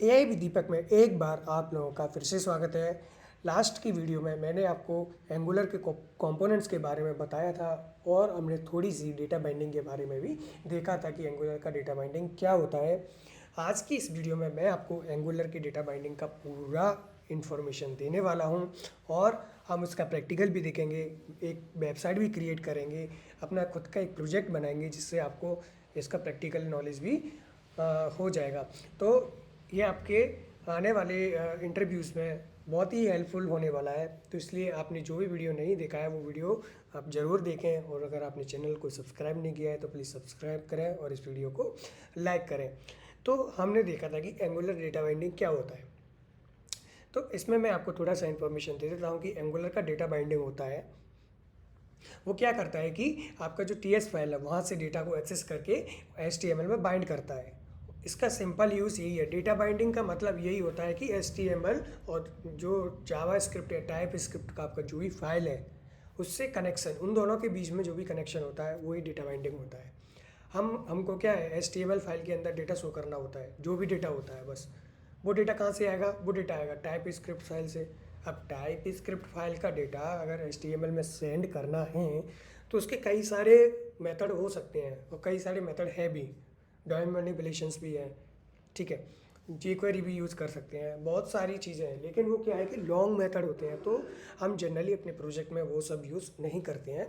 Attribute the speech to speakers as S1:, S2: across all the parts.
S1: AI with दीपक में एक बार आप लोगों का फिर से स्वागत है। लास्ट की वीडियो में मैंने आपको एंगुलर के कंपोनेंट्स के बारे में बताया था और हमने थोड़ी सी डेटा बाइंडिंग के बारे में भी देखा था कि एंगुलर का डेटा बाइंडिंग क्या होता है। आज की इस वीडियो में मैं आपको एंगुलर की डेटा बाइंडिंग का पूरा इन्फॉर्मेशन देने वाला हूं और हम उसका प्रैक्टिकल भी देखेंगे, एक वेबसाइट भी क्रिएट करेंगे, अपना खुद का एक प्रोजेक्ट बनाएंगे जिससे आपको इसका प्रैक्टिकल नॉलेज भी हो जाएगा। तो ये आपके आने वाले इंटरव्यूज़ में बहुत ही हेल्पफुल होने वाला है। तो इसलिए आपने जो भी वीडियो नहीं देखा है वो वीडियो आप ज़रूर देखें, और अगर आपने चैनल को सब्सक्राइब नहीं किया है तो प्लीज़ सब्सक्राइब करें और इस वीडियो को लाइक करें। तो हमने देखा था कि एंगुलर डेटा बाइंडिंग क्या होता है। तो इसमें मैं आपको थोड़ा सा इन्फॉर्मेशन दे देता हूँ कि एंगुलर का डेटा बाइंडिंग होता है, वो क्या करता है कि आपका जो टीएस फाइल है वहाँ से डेटा को एक्सेस करके एचटीएमएल में बाइंड करता है। इसका सिंपल यूज़ यही है। डेटा बाइंडिंग का मतलब यही होता है कि एचटीएमएल और जो जावा स्क्रिप्ट या टाइप स्क्रिप्ट का आपका जो भी फाइल है उससे कनेक्शन, उन दोनों के बीच में जो भी कनेक्शन होता है वही डेटा बाइंडिंग होता है। हमको क्या है, एचटीएमएल फाइल के अंदर डेटा शो करना होता है, जो भी डेटा होता है बस। वो डेटा कहाँ से आएगा? वो डेटा आएगा टाइप स्क्रिप्ट फाइल से। अब टाइप स्क्रिप्ट फाइल का डेटा अगर एचटीएमएल में सेंड करना है तो उसके कई सारे मेथड हो सकते हैं और कई सारे मेथड है भी, डॉम मैनिपुलेशंस भी है, ठीक है, jQuery भी यूज़ कर सकते हैं, बहुत सारी चीज़ें हैं। लेकिन वो क्या है कि लॉन्ग मेथड होते हैं, तो हम जनरली अपने प्रोजेक्ट में वो सब यूज़ नहीं करते हैं।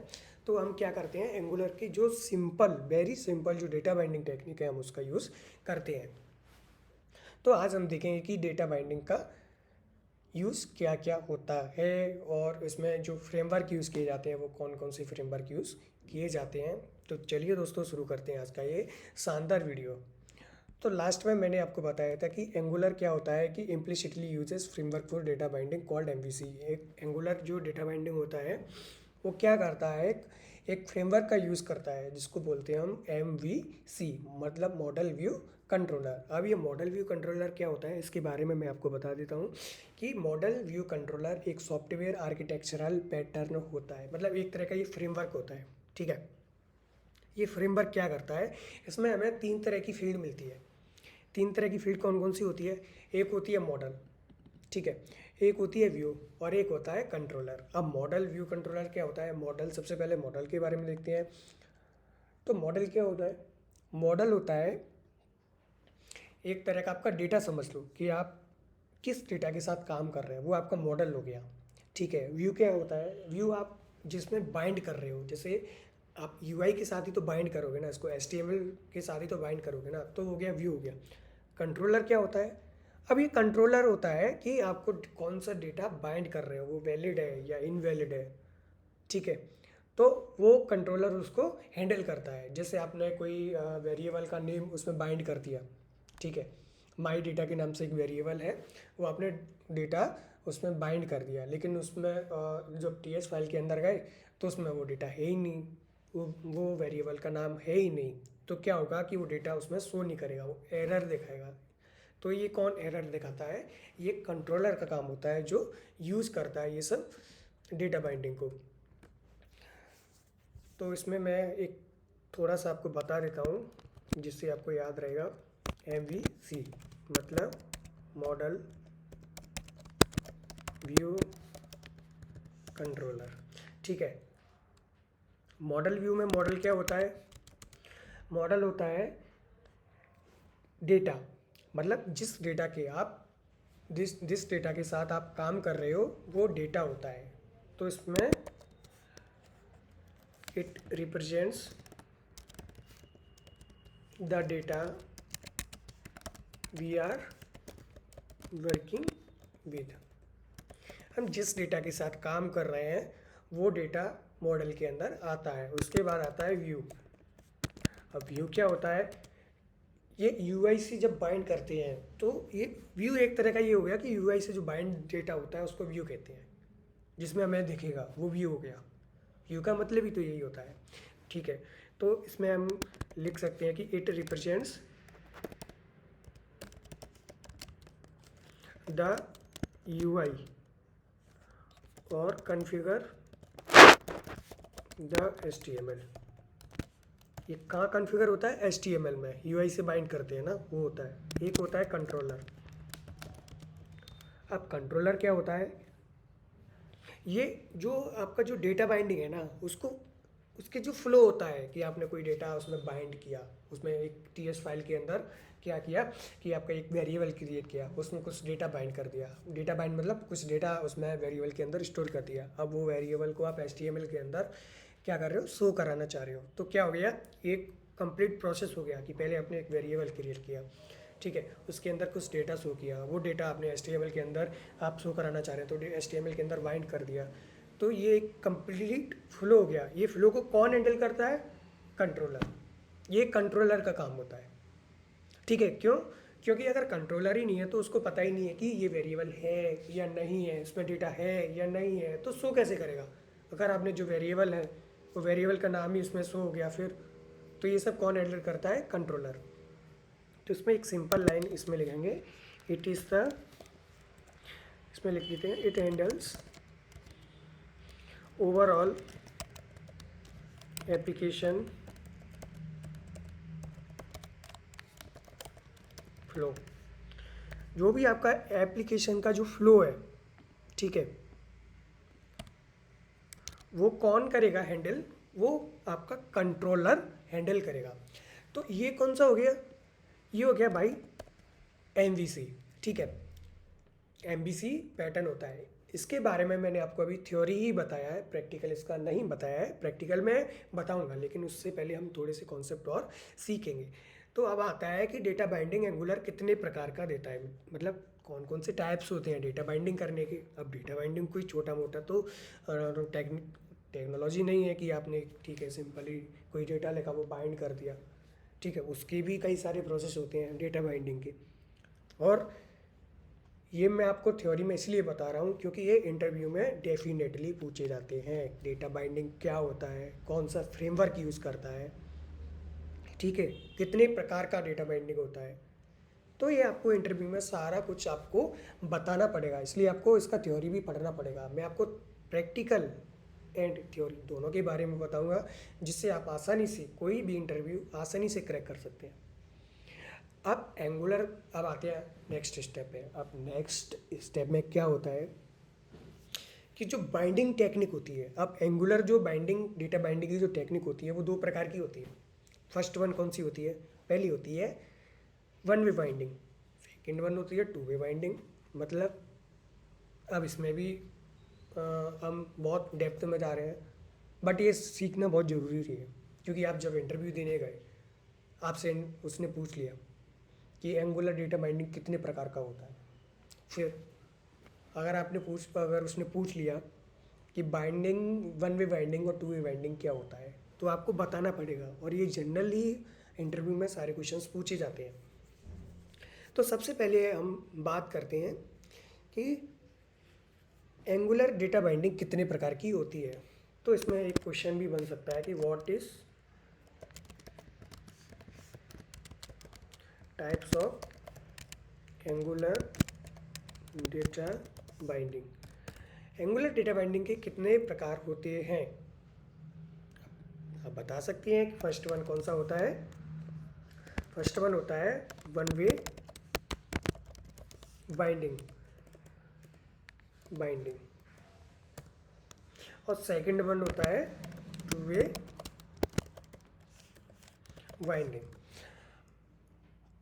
S1: तो हम क्या करते हैं, एंगुलर की जो सिंपल, वेरी सिंपल जो डेटा बाइंडिंग टेक्निक है हम उसका यूज़ करते हैं। तो आज हम देखेंगे कि डेटा बाइंडिंग का यूज़ क्या क्या होता है और इसमें जो फ्रेमवर्क यूज़ किए जाते हैं वो कौन कौन से फ्रेमवर्क यूज़ किए जाते हैं। तो चलिए दोस्तों शुरू करते हैं आज का ये शानदार वीडियो। तो लास्ट में मैंने आपको बताया था कि एंगुलर क्या होता है कि implicitly uses framework for data binding called MVC. एक एंगुलर जो डेटा बाइंडिंग होता है वो क्या करता है, एक फ्रेमवर्क का यूज़ करता है जिसको बोलते हैं हम एमवीसी, मतलब मॉडल व्यू कंट्रोलर। अब ये मॉडल व्यू कंट्रोलर क्या होता है इसके बारे में मैं आपको बता देता हूँ कि मॉडल व्यू कंट्रोलर एक सॉफ्टवेयर आर्किटेक्चरल पैटर्न होता है, मतलब एक तरह का ये फ्रेमवर्क होता है, ठीक है। ये फ्रेमवर्क क्या करता है, इसमें हमें तीन तरह की फील्ड मिलती है। तीन तरह की फील्ड कौन कौन सी होती है? एक होती है मॉडल, ठीक है, एक होती है व्यू और एक होता है कंट्रोलर। अब मॉडल व्यू कंट्रोलर क्या होता है? मॉडल, सबसे पहले मॉडल के बारे में देखते हैं। तो मॉडल क्या होता है? मॉडल होता है एक तरह का आपका डेटा, समझ लो कि आप किस डेटा के साथ काम कर रहे हैं, वो आपका मॉडल हो गया, ठीक है। व्यू क्या होता है? व्यू आप जिसमें बाइंड कर रहे हो, जैसे आप यूआई के साथ ही तो बाइंड करोगे ना, इसको एचटीएमएल के साथ ही तो बाइंड करोगे ना, तो हो गया व्यू हो गया। कंट्रोलर क्या होता है? अब ये कंट्रोलर होता है कि आपको कौन सा डेटा बाइंड कर रहे हो, वो वैलिड है या इनवैलिड है, ठीक है। तो वो कंट्रोलर उसको हैंडल करता है। जैसे आपने कोई वेरिएबल का नेम उसमें बाइंड कर दिया, ठीक है, माई डेटा के नाम से एक वेरिएबल है, वो आपने डेटा उसमें बाइंड कर दिया, लेकिन उसमें जब टीएस फाइल के अंदर गए तो उसमें वो डेटा है ही नहीं, वो वेरिएबल का नाम है ही नहीं। तो क्या होगा कि वो डेटा उसमें शो नहीं करेगा, वो एरर दिखाएगा। तो ये कौन एरर दिखाता है? ये कंट्रोलर का काम होता है जो यूज़ करता है ये सब डेटा बाइंडिंग को। तो इसमें मैं एक थोड़ा सा आपको बता देता हूँ जिससे आपको याद रहेगा। MVC मतलब मॉडल व्यू कंट्रोलर, ठीक है। मॉडल व्यू में मॉडल क्या होता है? मॉडल होता है डेटा, मतलब जिस डेटा के आप जिस डेटा के साथ आप काम कर रहे हो वो डेटा होता है। तो इसमें it represents the data we are working with. हम जिस डेटा के साथ काम कर रहे हैं वो डेटा मॉडल के अंदर आता है। उसके बाद आता है व्यू। अब व्यू क्या होता है? ये यूआई से जब बाइंड करते हैं तो ये व्यू एक तरह का ये हो गया कि यूआई से जो बाइंड डेटा होता है उसको व्यू कहते हैं, जिसमें हमें दिखेगा वो व्यू हो गया। व्यू का मतलब ही तो यही होता है, ठीक है। तो इसमें हम लिख सकते हैं कि इट रिप्रेजेंट्स द यूआई और कॉन्फ़िगर द HTML। ये कहाँ कॉन्फ़िगर होता है? HTML में। यूआई से बाइंड करते हैं ना, वो होता है। एक होता है कंट्रोलर, अब कंट्रोलर क्या होता है, ये जो आपका जो डेटा बाइंडिंग है ना, उसको उसके जो फ्लो होता है कि आपने कोई डेटा उसमें बाइंड किया, उसमें एक टीएस फाइल के अंदर क्या किया कि आपका एक वेरिएबल क्रिएट किया, उसमें कुछ डेटा बाइंड कर दिया। डेटा बाइंड मतलब कुछ डेटा उसमें वेरिएबल के अंदर स्टोर कर दिया। अब वो वेरिएबल को आप HTML के अंदर क्या कर रहे हो, शो कराना चाह रहे हो। तो क्या हो गया, एक कंप्लीट प्रोसेस हो गया कि पहले आपने एक वेरिएबल क्रिएट किया, ठीक है, उसके अंदर कुछ डेटा शो किया, वो डेटा आपने HTML के अंदर आप शो कराना चाह रहे हैं तो HTML के अंदर बाइंड कर दिया। तो ये एक कंप्लीट फ्लो हो गया। ये फ्लो को कौन हैंडल करता है, कंट्रोलर। ये कंट्रोलर का काम होता है, ठीक है। क्यों, क्योंकि अगर कंट्रोलर ही नहीं है तो उसको पता ही नहीं है कि ये वेरिएबल है या नहीं है, इसमें डेटा है या नहीं है, तो शो कैसे करेगा। अगर आपने जो वेरिएबल है वो वेरिएबल का नाम ही उसमें शो हो गया फिर, तो ये सब कौन हैंडल करता है, कंट्रोलर। तो इसमें एक सिंपल लाइन इसमें लिखेंगे, इट इज़ द, इसमें लिख देते हैं, it handles overall application flow. जो भी आपका एप्लीकेशन का जो फ्लो है, ठीक है, वो कौन करेगा हैंडल, वो आपका कंट्रोलर हैंडल करेगा। तो ये कौन सा हो गया, ये हो गया भाई MVC, ठीक है। MVC पैटर्न होता है। इसके बारे में मैंने आपको अभी थ्योरी ही बताया है, प्रैक्टिकल इसका नहीं बताया है। प्रैक्टिकल में बताऊंगा, लेकिन उससे पहले हम थोड़े से कॉन्सेप्ट और सीखेंगे। तो अब आता है कि डेटा बाइंडिंग एंगुलर कितने प्रकार का देता है, मतलब कौन कौन से टाइप्स होते हैं डेटा बाइंडिंग करने के। अब डेटा बाइंडिंग कोई छोटा मोटा तो टेक्नोलॉजी नहीं है कि आपने, ठीक है, सिंपली कोई डेटा लेकर वो बाइंड कर दिया, ठीक है। उसके भी कई सारे प्रोसेस होते हैं डेटा बाइंडिंग के। और ये मैं आपको थ्योरी में इसलिए बता रहा हूँ क्योंकि ये इंटरव्यू में डेफिनेटली पूछे जाते हैं। डेटा बाइंडिंग क्या होता है, कौन सा फ्रेमवर्क यूज़ करता है, ठीक है, कितने प्रकार का डेटा बाइंडिंग होता है। तो ये आपको इंटरव्यू में सारा कुछ आपको बताना पड़ेगा, इसलिए आपको इसका थ्योरी भी पढ़ना पड़ेगा। मैं आपको प्रैक्टिकल एंड थ्योरी दोनों के बारे में बताऊंगा, जिससे आप आसानी से कोई भी इंटरव्यू आसानी से क्रैक कर सकते हैं। अब एंगुलर, अब आते हैं नेक्स्ट स्टेप पे। अब नेक्स्ट स्टेप में क्या होता है कि जो बाइंडिंग टेक्निक होती है, अब एंगुलर जो बाइंडिंग, डेटा बाइंडिंग की जो टेक्निक होती है वो दो प्रकार की होती है। फर्स्ट वन कौन सी होती है, पहली होती है one way binding, second one होती है टू वे बाइंडिंग। मतलब अब इसमें भी हम बहुत डेप्थ में जा रहे हैं, बट ये सीखना बहुत ज़रूरी है। क्योंकि आप जब इंटरव्यू देने गए, आपसे उसने पूछ लिया कि एंगुलर डेटा बाइंडिंग कितने प्रकार का होता है, फिर अगर उसने पूछ लिया कि बाइंडिंग, वन वे बाइंडिंग और टू वे बाइंडिंग क्या होता है, तो आपको बताना पड़ेगा। और ये जनरली इंटरव्यू में सारे क्वेश्चंस पूछे जाते हैं। तो सबसे पहले हम बात करते हैं कि एंगुलर डेटा बाइंडिंग कितने प्रकार की होती है। तो इसमें एक क्वेश्चन भी बन सकता है कि what is types of angular data binding. Angular data binding के कितने प्रकार होते हैं, आप बता सकती हैं कि फर्स्ट वन कौन सा होता है। फर्स्ट वन होता है वन वे बाइंडिंग, और सेकंड वन होता है टू वे बाइंडिंग।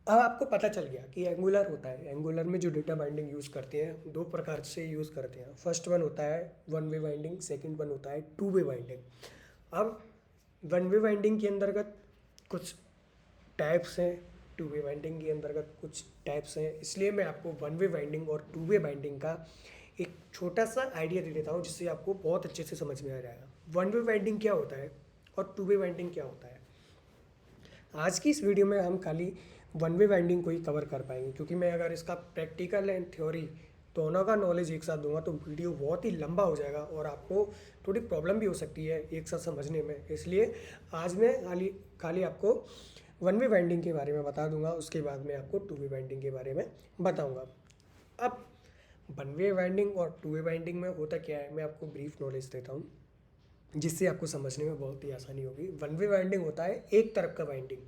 S1: अब आपको पता चल गया कि एंगुलर होता है, एंगुलर में जो डेटा बाइंडिंग यूज़ करते हैं दो प्रकार से यूज़ करते हैं। फर्स्ट वन होता है one way binding, second one होता है टू वे बाइंडिंग। अब वन वे बाइंडिंग के अंतर्गत कुछ टाइप्स हैं, टू वे बाइंडिंग के अंतर्गत कुछ टाइप्स हैं, इसलिए मैं आपको वन वे बाइंडिंग और टू वे बाइंडिंग का एक छोटा सा आइडिया दे देता हूँ, जिससे आपको बहुत अच्छे से समझ में आ जाएगा वन वे बाइंडिंग क्या होता है और टू वे बाइंडिंग क्या होता है। आज की इस वीडियो में हम खाली वन वे बाइंडिंग को ही कवर कर पाएंगे, क्योंकि मैं अगर इसका प्रैक्टिकल एंड थ्योरी दोनों का नॉलेज एक साथ दूंगा तो वीडियो बहुत ही लंबा हो जाएगा और आपको थोड़ी प्रॉब्लम भी हो सकती है एक साथ समझने में। इसलिए आज मैं खाली आपको वन वे बाइंडिंग के बारे में बता दूंगा, उसके बाद मैं आपको टू वे बाइंडिंग के बारे में बताऊंगा। अब वन वे बाइंडिंग और टू वे बाइंडिंग में होता क्या है, मैं आपको ब्रीफ नॉलेज देता हूँ जिससे आपको समझने में बहुत ही आसानी होगी। वन वे बाइंडिंग होता है एक तरफ का बाइंडिंग।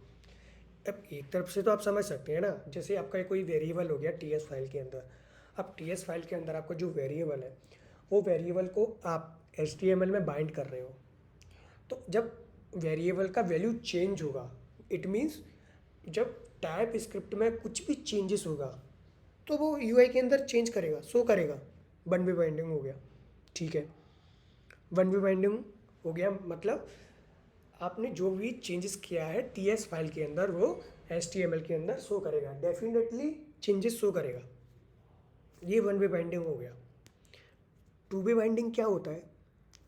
S1: अब एक तरफ से तो आप समझ सकते हैं ना, जैसे आपका कोई वेरिएबल हो गया टीएस फाइल के अंदर, अब टी एस फाइल के अंदर आपका जो वेरिएबल है वो वेरिएबल को आप HTML में बाइंड कर रहे हो। तो जब वेरिएबल का वैल्यू चेंज होगा, इट मीन्स जब टाइप स्क्रिप्ट में कुछ भी चेंजेस होगा तो वो UI के अंदर चेंज करेगा, शो करेगा। वन वे बाइंडिंग हो गया, ठीक है। वन वे बाइंडिंग हो गया मतलब आपने जो भी चेंजेस किया है TS फाइल के अंदर वो HTML के अंदर शो करेगा, डेफिनेटली चेंजेस शो करेगा। ये वन वे बाइंडिंग हो गया। टू वे बाइंडिंग क्या होता है?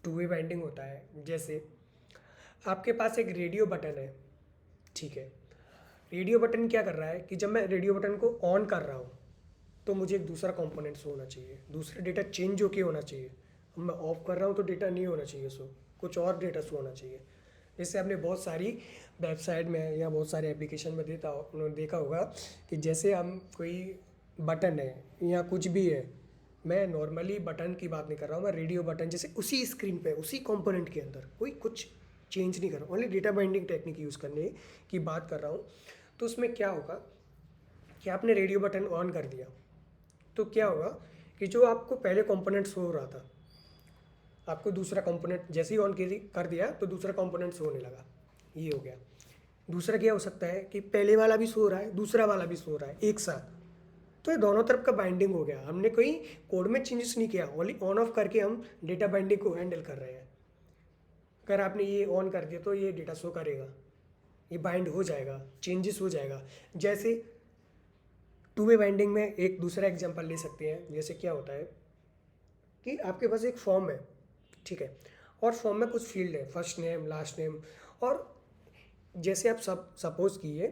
S1: टू वे बाइंडिंग होता है जैसे आपके पास एक रेडियो बटन है, ठीक है। रेडियो बटन क्या कर रहा है कि जब मैं रेडियो बटन को ऑन कर रहा हूँ तो मुझे एक दूसरा कंपोनेंट शो होना चाहिए, दूसरा डेटा चेंज होके होना चाहिए। अब मैं ऑफ कर रहा हूँ तो डेटा नहीं होना चाहिए शो, कुछ और डेटा शो होना चाहिए। जैसे आपने बहुत सारी वेबसाइट में या बहुत सारे एप्लीकेशन में देखा होगा कि जैसे हम कोई बटन है या कुछ भी है, मैं नॉर्मली बटन की बात नहीं कर रहा हूँ, मैं रेडियो बटन जैसे उसी स्क्रीन पे उसी कंपोनेंट के अंदर कोई कुछ चेंज नहीं कर रहा हूँ, only data binding technique use करने की बात कर रहा हूँ। तो उसमें क्या होगा कि आपने रेडियो बटन ऑन कर दिया तो क्या होगा कि जो आपको पहले कंपोनेंट शो हो रहा था, आपको दूसरा कंपोनेंट जैसे ही ऑन कर दिया तो दूसरा कंपोनेंट शो होने लगा। ये हो गया। दूसरा क्या हो सकता है कि पहले वाला भी शो हो रहा है, दूसरा वाला भी शो हो रहा है एक साथ, तो ये दोनों तरफ का बाइंडिंग हो गया। हमने कोई कोड में चेंजेस नहीं किया, ओनली ऑन ऑफ करके हम डेटा बाइंडिंग को हैंडल कर रहे हैं। अगर आपने ये ऑन कर दिया तो ये डेटा शो करेगा, ये बाइंड हो जाएगा, चेंजेस हो जाएगा। जैसे टू वे बाइंडिंग में एक दूसरा एग्जांपल ले सकते हैं। जैसे क्या होता है कि आपके पास एक फॉर्म है, ठीक है, और फॉर्म में कुछ फील्ड है, फर्स्ट नेम, लास्ट नेम। और जैसे आप सपोज कीजिए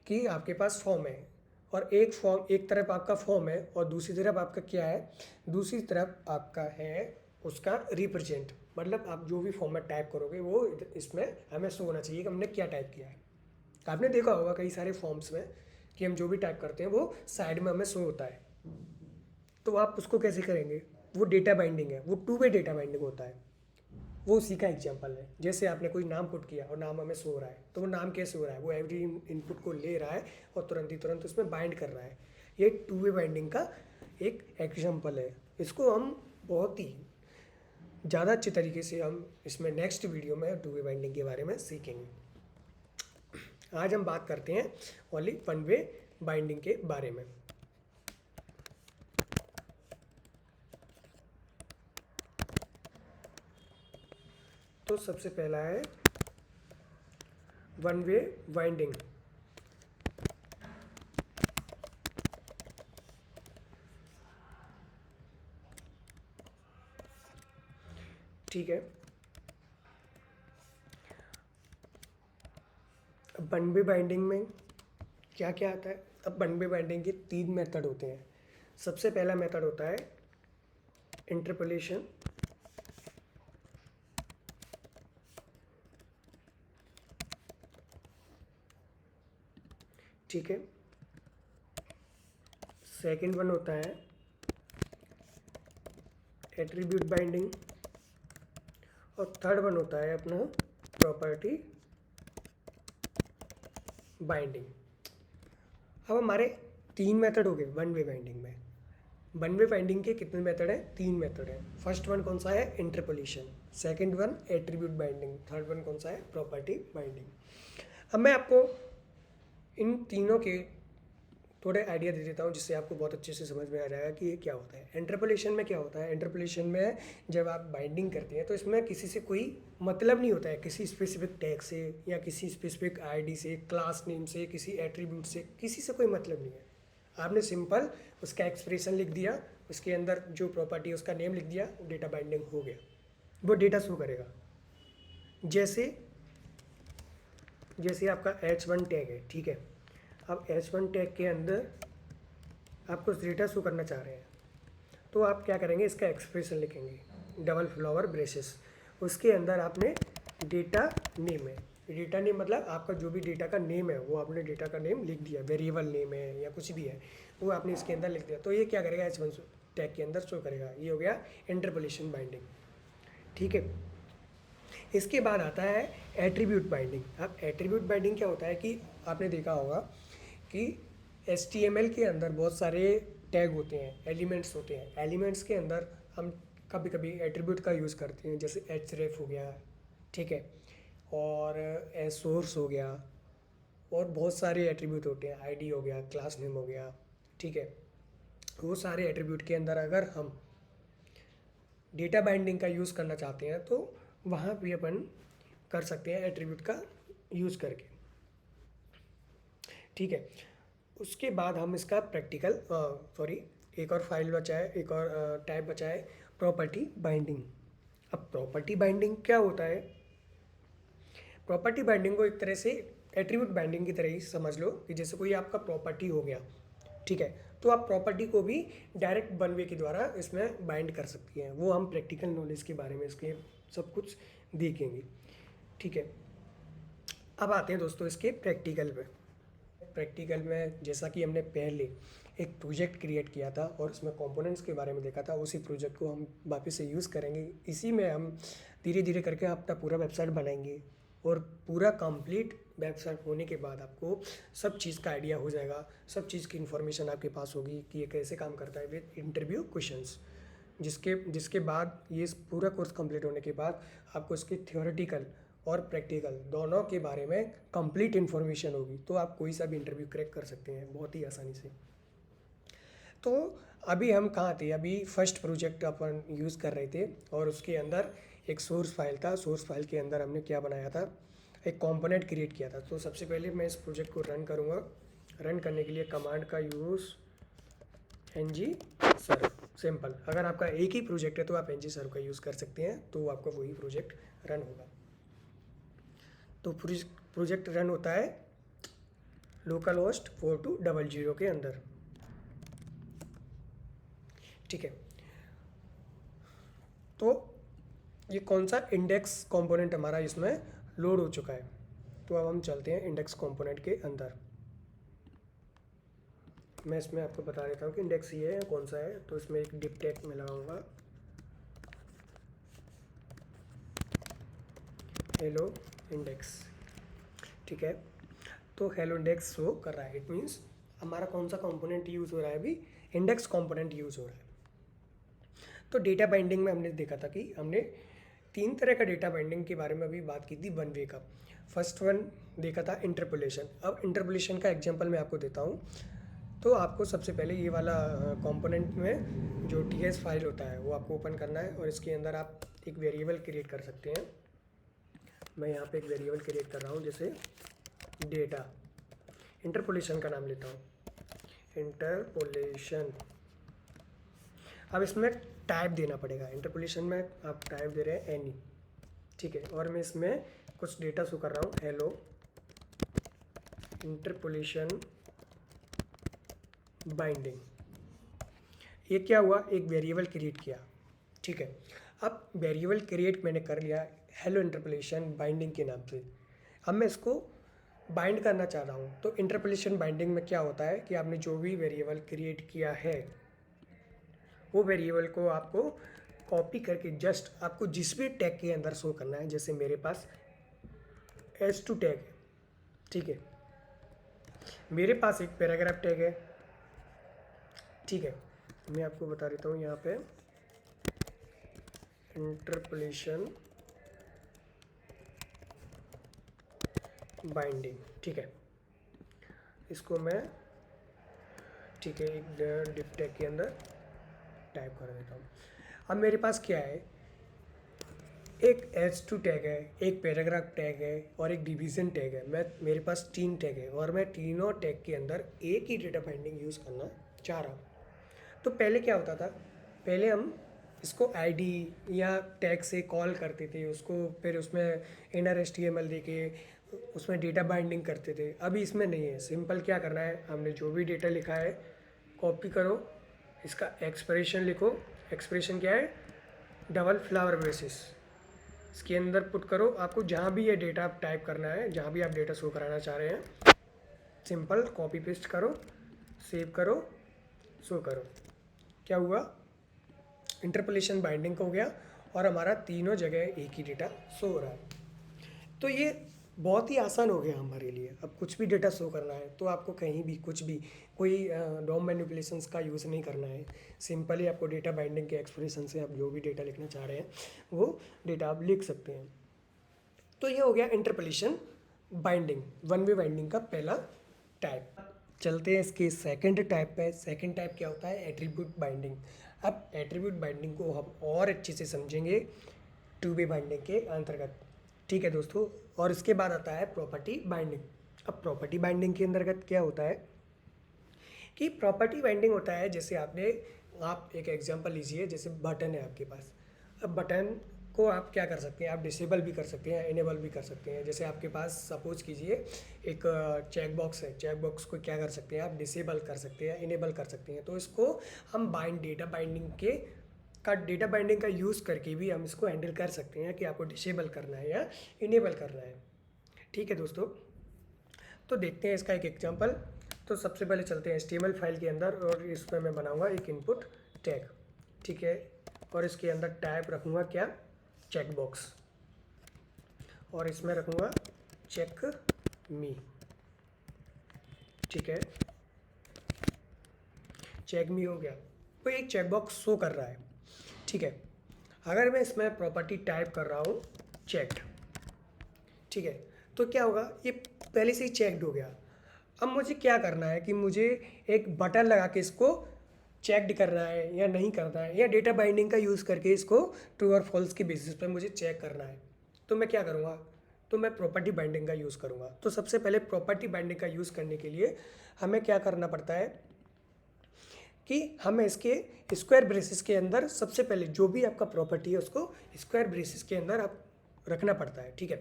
S1: कि आपके पास फॉर्म है और एक तरफ आपका फॉर्म है और दूसरी तरफ आपका क्या है, दूसरी तरफ आपका है उसका रिप्रेजेंट, मतलब आप जो भी फॉर्म में टाइप करोगे वो इसमें हमें शो होना चाहिए कि हमने क्या टाइप किया है। आपने देखा होगा कई सारे फॉर्म्स में कि हम जो भी टाइप करते हैं वो साइड में हमें शो होता है। तो आप उसको कैसे करेंगे? वो डेटा बाइंडिंग है, वो टू वे डेटा बाइंडिंग होता है। वो उसी का एग्जाम्पल है। जैसे आपने कोई नाम पुट किया और नाम हमें शो हो रहा है, तो वो नाम कैसे हो रहा है? वो एवरी इनपुट को ले रहा है और तुरंत ही तुरंत उसमें बाइंड कर रहा है। ये टू वे बाइंडिंग का एक एग्जाम्पल है। इसको हम बहुत ही ज़्यादा अच्छे तरीके से हम इसमें नेक्स्ट वीडियो में टू वे बाइंडिंग के बारे में सीखेंगे। आज हम बात करते हैं ओनली वन वे बाइंडिंग के बारे में। तो सबसे पहला है वन वे बाइंडिंग। ठीक है, अब वन वे बाइंडिंग में क्या क्या आता है? अब वन वे बाइंडिंग के 3 मेथड होते हैं। सबसे पहला मेथड होता है इंटरपोलेशन, ठीक है। सेकंड वन होता है एट्रीब्यूट बाइंडिंग और थर्ड वन होता है अपना प्रॉपर्टी बाइंडिंग। अब हमारे 3 मेथड हो गए वन वे बाइंडिंग में। वन वे बाइंडिंग के कितने मेथड हैं? 3 मेथड हैं। फर्स्ट वन कौन सा है? Interpolation. Second one attribute binding. Third one कौन सा है? Property binding. अब मैं आपको इन तीनों के थोड़े आइडिया दे देता हूँ जिससे आपको बहुत अच्छे से समझ में आ जाएगा कि ये क्या होता है। इंटरपोलेशन में क्या होता है? इंटरपोलेशन में जब आप बाइंडिंग करते हैं तो इसमें किसी से कोई मतलब नहीं होता है, किसी स्पेसिफिक टैग से या किसी स्पेसिफिक आईडी से, क्लास नेम से, किसी एट्रीब्यूट से, किसी से कोई मतलब नहीं है। आपने सिंपल उसका एक्सप्रेशन लिख दिया, उसके अंदर जो प्रॉपर्टी है उसका नेम लिख दिया, डेटा बाइंडिंग हो गया। वो डेटा शो करेगा। जैसे आपका H1 टैग है, ठीक है। अब H1 टैग के अंदर आपको डेटा शो करना चाह रहे हैं तो आप क्या करेंगे? इसका एक्सप्रेशन लिखेंगे, डबल फ्लावर ब्रेसेस। उसके अंदर आपने डेटा नेम है, डेटा नेम मतलब आपका जो भी डेटा का नेम है वो आपने डेटा का नेम लिख दिया, वेरिएबल नेम है या कुछ भी है वो आपने इसके अंदर लिख दिया। तो ये क्या करेगा? H1 टैग के अंदर शो करेगा। ये हो गया इंटरपोलेशन बाइंडिंग, ठीक है। इसके बाद आता है एट्रीब्यूट बाइंडिंग। अब एट्रीब्यूट बाइंडिंग क्या होता है कि आपने देखा होगा कि HTML के अंदर बहुत सारे टैग होते हैं, एलिमेंट्स होते हैं। एलिमेंट्स के अंदर हम कभी कभी एट्रीब्यूट का यूज़ करते हैं, जैसे href हो गया, ठीक है, और सोर्स हो गया, और बहुत सारे एट्रीब्यूट होते हैं, आईडी हो गया, क्लास नेम हो गया, ठीक है। वो सारे एट्रीब्यूट के अंदर अगर हम डेटा बाइंडिंग का यूज़ करना चाहते हैं तो वहाँ भी अपन कर सकते हैं एट्रीब्यूट का यूज़ करके, ठीक है। उसके बाद हम इसका प्रैक्टिकल एक और फाइल बचा है, एक और टाइप बचा है, प्रॉपर्टी बाइंडिंग। अब प्रॉपर्टी बाइंडिंग क्या होता है? प्रॉपर्टी बाइंडिंग को एक तरह से एट्रीब्यूट बाइंडिंग की तरह ही समझ लो कि जैसे कोई आपका प्रॉपर्टी हो गया, ठीक है, तो आप प्रॉपर्टी को भी डायरेक्ट वन वे के द्वारा इसमें बाइंड कर सकती हैं। वो हम प्रैक्टिकल नॉलेज के बारे में इसके सब कुछ देखेंगे, ठीक है। अब आते हैं दोस्तों इसके प्रैक्टिकल पे। प्रैक्टिकल में जैसा कि हमने पहले एक प्रोजेक्ट क्रिएट किया था और उसमें कंपोनेंट्स के बारे में देखा था, उसी प्रोजेक्ट को हम वापस से यूज़ करेंगे। इसी में हम धीरे धीरे करके अपना पूरा वेबसाइट बनाएंगे और पूरा कंप्लीट वेबसाइट होने के बाद आपको सब चीज़ का आइडिया हो जाएगा, सब चीज़ की इन्फॉर्मेशन आपके पास होगी कि ये कैसे काम करता है विद इंटरव्यू क्वेश्चंस। जिसके बाद ये पूरा कोर्स कंप्लीट होने के बाद आपको इसके थ्योरेटिकल और प्रैक्टिकल दोनों के बारे में कंप्लीट इन्फॉर्मेशन होगी, तो आप कोई सा भी इंटरव्यू क्रैक कर सकते हैं बहुत ही आसानी से। तो अभी हम कहाँ थे? अभी फर्स्ट प्रोजेक्ट अपन यूज़ कर रहे थे और उसके अंदर एक सोर्स फाइल था। सोर्स फाइल के अंदर हमने क्या बनाया था? एक कंपोनेंट क्रिएट किया था। तो सबसे पहले मैं इस प्रोजेक्ट को रन करूँगा। रन करने के लिए कमांड का यूज़ ng सर्व, सिंपल। अगर आपका एक ही प्रोजेक्ट है तो आप ng सर्व का यूज़ कर सकते हैं, तो आपका वही प्रोजेक्ट रन होगा। तो प्रोजेक्ट रन होता है लोकल होस्ट 4200 के अंदर, ठीक है। तो ये कौन सा इंडेक्स कंपोनेंट हमारा इसमें लोड हो चुका है। तो अब हम चलते हैं इंडेक्स कंपोनेंट के अंदर। मैं इसमें आपको बता देता हूँ कि इंडेक्स ये है कौन सा है। तो इसमें एक डिप टैग में लगाऊंगा हेलो इंडेक्स, ठीक है। तो हेलो इंडेक्स शो कर रहा है, इट मीन्स हमारा कौन सा कंपोनेंट यूज़ हो रहा है? अभी इंडेक्स कंपोनेंट यूज़ हो रहा है। तो डेटा बाइंडिंग में हमने देखा था कि हमने 3 तरह का डेटा बाइंडिंग के बारे में अभी बात की थी वन वे का। फर्स्ट वन देखा था इंटरपोलेशन। अब इंटरपोलेशन का एग्जांपल मैं आपको देता हूँ। तो आपको सबसे पहले ये वाला कंपोनेंट में जो ts फाइल होता है वो आपको ओपन करना है और इसके अंदर आप एक वेरिएबल क्रिएट कर सकते हैं। मैं यहाँ पे एक वेरिएबल क्रिएट कर रहा हूँ, जैसे डेटा, इंटरपोलेशन का नाम लेता हूँ, इंटरपोलेशन। अब इसमें टाइप देना पड़ेगा। इंटरपोलेशन में आप टाइप दे रहे हैं एनी, ठीक है। और मैं इसमें कुछ डेटा शो कर रहा हूँ, हेलो इंटरपोलेशन बाइंडिंग। ये क्या हुआ? एक वेरिएबल क्रिएट किया, ठीक है। अब वेरिएबल क्रिएट मैंने कर लिया हेलो इंटरपोलेशन बाइंडिंग के नाम से। अब मैं इसको बाइंड करना चाह रहा हूँ। तो इंटरपोलेशन बाइंडिंग में क्या होता है कि आपने जो भी वेरिएबल क्रिएट किया है वो वेरिएबल को आपको कॉपी करके जस्ट आपको जिस भी टैग के अंदर शो करना है। जैसे मेरे पास h2 टैग है, ठीक है। मेरे पास एक पैराग्राफ टैग है, ठीक है। मैं आपको बता देता हूँ यहाँ पे इंटरपोलेशन बाइंडिंग, ठीक है। इसको मैं, ठीक है, एक डिफ टैग के अंदर टाइप कर देता हूँ। अब मेरे पास क्या है? एक h2 टैग है, एक पैराग्राफ टैग है और एक डिवीज़न टैग है। मेरे पास 3 टैग है और मैं तीनों टैग के अंदर एक ही डेटा बाइंडिंग यूज़ करना चाह रहा हूँ। तो पहले क्या होता था? पहले हम इसको आईडी या टैग से कॉल करते थे उसको, फिर उसमें इनर HTML देके उसमें डेटा बाइंडिंग करते थे। अभी इसमें नहीं है। सिंपल क्या करना है, हमने जो भी डेटा लिखा है कॉपी करो, इसका एक्सप्रेशन लिखो। एक्सप्रेशन क्या है? डबल फ्लावर बेसिस, इसके अंदर पुट करो। आपको जहाँ भी ये डेटा टाइप करना है, जहाँ भी आप डेटा शो कराना चाह रहे हैं, सिंपल कॉपी पेस्ट करो, सेव करो, शो करो। क्या हुआ? इंटरपोलेशन बाइंडिंग हो गया और हमारा तीनों जगह एक ही डेटा शो हो रहा है। तो ये बहुत ही आसान हो गया हमारे लिए। अब कुछ भी डेटा शो करना है तो आपको कहीं भी कुछ भी कोई डॉम मैनिपुलेशंस का यूज़ नहीं करना है। सिंपली आपको डेटा बाइंडिंग के एक्सप्रेशन से आप जो भी डेटा लिखना चाह रहे हैं वो डेटा आप लिख सकते हैं। तो ये हो गया interpolation binding, one way binding का पहला टाइप। चलते हैं इसके सेकंड टाइप पे। सेकंड टाइप क्या होता है? Attribute binding. अब एट्रीब्यूट बाइंडिंग को हम और अच्छे से समझेंगे टू वे बाइंडिंग के अंतर्गत। ठीक है दोस्तों। और इसके बाद आता है प्रॉपर्टी बाइंडिंग। अब प्रॉपर्टी बाइंडिंग के अंतर्गत क्या होता है कि प्रॉपर्टी बाइंडिंग होता है, जैसे आप एक एग्जांपल लीजिए, जैसे बटन है आपके पास। अब बटन को आप क्या कर सकते हैं? आप डिसेबल भी कर सकते हैं, इनेबल भी कर सकते हैं। जैसे आपके पास सपोज कीजिए एक चेक बॉक्स है, चेक बॉक्स को क्या कर सकते हैं? आप डिसेबल कर सकते हैं, इनेबल कर सकते हैं। तो इसको हम डेटा बाइंडिंग का यूज़ करके भी हम इसको हैंडल कर सकते हैं कि आपको डिसेबल करना है या इनेबल करना है। ठीक है दोस्तों। तो देखते हैं इसका एक एग्जांपल। तो सबसे पहले चलते हैं HTML फाइल के अंदर और इसमें मैं बनाऊंगा एक इनपुट टैग। ठीक है। और इसके अंदर टैग रखूंगा क्या? Check box. और इसमें रखूंगा चेक मी। ठीक है। चेक मी हो गया। तो एक चेक बॉक्स शो कर रहा है। ठीक है। अगर मैं इसमें प्रॉपर्टी टाइप कर रहा हूँ चेक्ड, ठीक है, तो क्या होगा? ये पहले से ही चेक्ड हो गया। अब मुझे क्या करना है कि मुझे एक बटन लगा के इसको चेकड करना है या नहीं करना है, या डेटा बाइंडिंग का यूज़ करके इसको ट्रू और फॉल्स के बेसिस पर मुझे चेक करना है। तो मैं क्या करूँगा? तो मैं प्रॉपर्टी बाइंडिंग का यूज़ करूँगा। तो सबसे पहले प्रॉपर्टी बाइंडिंग का यूज़ करने के लिए हमें क्या करना पड़ता है कि हमें इसके स्क्वायर ब्रेसेस के अंदर सबसे पहले जो भी आपका प्रॉपर्टी है उसको स्क्वायर ब्रेसेस के अंदर आप रखना पड़ता है। ठीक है।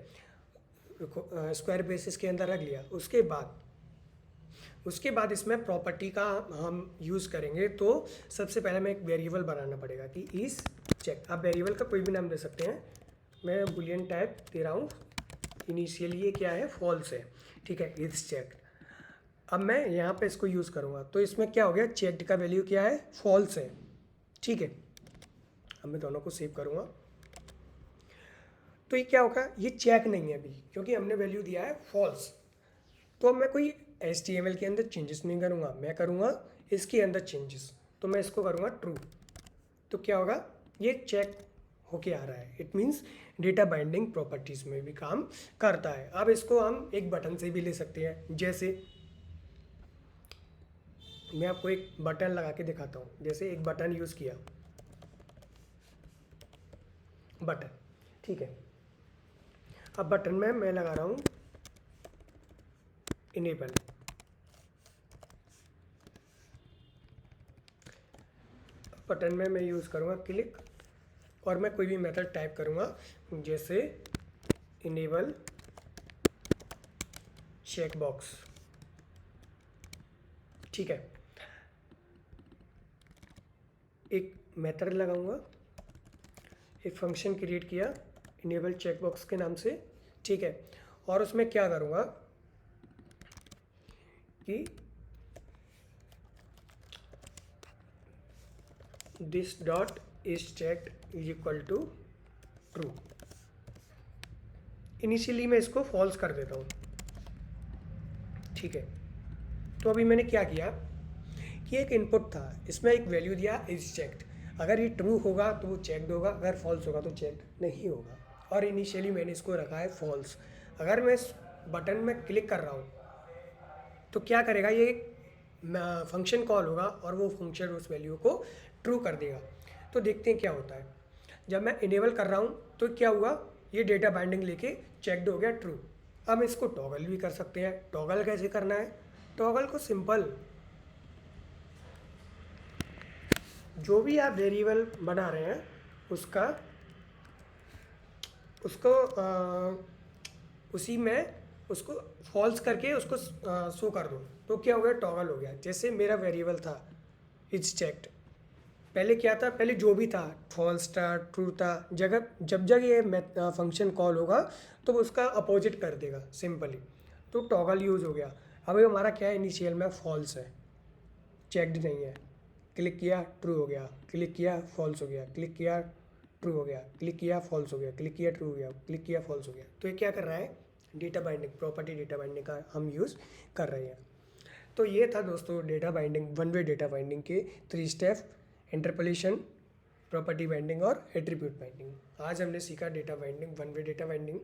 S1: स्क्वायर ब्रेसेस के अंदर रख लिया। उसके बाद इसमें प्रॉपर्टी का हम यूज़ करेंगे। तो सबसे पहले हमें एक वेरिएबल बनाना पड़ेगा कि इस चेक। आप वेरिएबल का कोई भी नाम दे सकते हैं। मैं बुलियन टाइप दे रहा हूँ। इनिशियली ये क्या है? फॉल्स है। ठीक है। इस चेक। अब मैं यहाँ पे इसको यूज़ करूँगा। तो इसमें क्या हो गया? चेक्ड का वैल्यू क्या है? फॉल्स है। ठीक है। अब मैं दोनों को सेव करूँगा। तो ये क्या होगा? ये चेक नहीं है अभी, क्योंकि हमने वैल्यू दिया है फॉल्स। तो अब मैं कोई HTML के अंदर चेंजेस नहीं करूँगा, मैं करूँगा इसके अंदर चेंजेस। तो मैं इसको करूँगा ट्रू। तो क्या होगा? ये चेक होके आ रहा है। It means data binding properties में भी काम करता है। अब इसको हम एक बटन से भी ले सकते हैं। जैसे मैं आपको एक बटन लगा के दिखाता हूँ। जैसे एक बटन यूज़ किया, बटन। ठीक है। अब बटन में मैं लगा रहा हूँ इनेबल। बटन में मैं यूज़ करूँगा क्लिक, और मैं कोई भी मेथड टाइप करूँगा जैसे इनेबल चेक बॉक्स। ठीक है। एक मेथड लगाऊंगा, एक फंक्शन क्रिएट किया इनेबल चेक बॉक्स के नाम से। ठीक है। और उसमें क्या करूँगा कि this dot is checked is equal to true. Initially मैं इसको फॉल्स कर देता हूँ। ठीक है। तो अभी मैंने क्या किया कि एक इनपुट था, इसमें एक वैल्यू दिया इज चेक्ड। अगर ये ट्रू होगा तो वो चेक्ड होगा, अगर फॉल्स होगा तो चेक्ड नहीं होगा। और इनिशियली मैंने इसको रखा है फॉल्स। अगर मैं इस बटन में क्लिक कर रहा हूँ तो क्या करेगा? ये फंक्शन कॉल होगा और वो फंक्शन उस वैल्यू को ट्रू कर देगा। तो देखते हैं क्या होता है। जब मैं इनेबल कर रहा हूँ तो क्या हुआ? ये डेटा बाइंडिंग लेके चेक्ड हो गया ट्रू। अब इसको टॉगल भी कर सकते हैं। टॉगल कैसे करना है? टॉगल को सिंपल, जो भी आप वेरिएबल बना रहे हैं उसको उसी में उसको फॉल्स करके उसको शो कर दो। तो क्या हो गया? टॉगल हो गया। जैसे मेरा वेरिएबल था इज चेक्ड, पहले क्या था? पहले जो भी था फॉल्स था, ट्रू था। जब ये फंक्शन कॉल होगा तो वो उसका अपोजिट कर देगा सिंपली। तो टॉगल यूज़ हो गया। अब ये हमारा क्या है? इनिशियल में फॉल्स है, चेक्ड नहीं है। क्लिक किया ट्रू हो गया, क्लिक किया फॉल्स हो गया, क्लिक किया ट्रू हो गया, क्लिक किया फॉल्स हो गया, क्लिक किया ट्रू हो गया, क्लिक किया फॉल्स हो गया। तो ये क्या कर रहा है? Data binding, property data binding का हम यूज़ कर रहे हैं। तो ये था दोस्तों data binding, one way data binding के 3 स्टेप: इंटरपोलेशन, प्रॉपर्टी बाइंडिंग और एट्रीब्यूट बाइंडिंग। आज हमने सीखा data binding, one way data binding.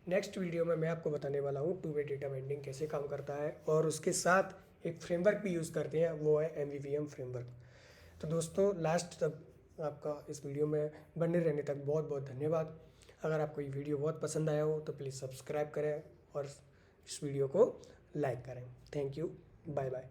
S1: Next video में मैं आपको बताने वाला हूँ टू वे डेटा बाइंडिंग कैसे काम करता है, और उसके साथ एक फ्रेमवर्क भी यूज़ करते हैं, वो है MVVM फ्रेमवर्क। तो दोस्तों लास्ट तक आपका इस वीडियो में बने रहने तक बहुत बहुत धन्यवाद। अगर आपको ये वीडियो बहुत पसंद आया हो तो प्लीज़ सब्सक्राइब करें और इस वीडियो को लाइक करें। Thank you, bye bye.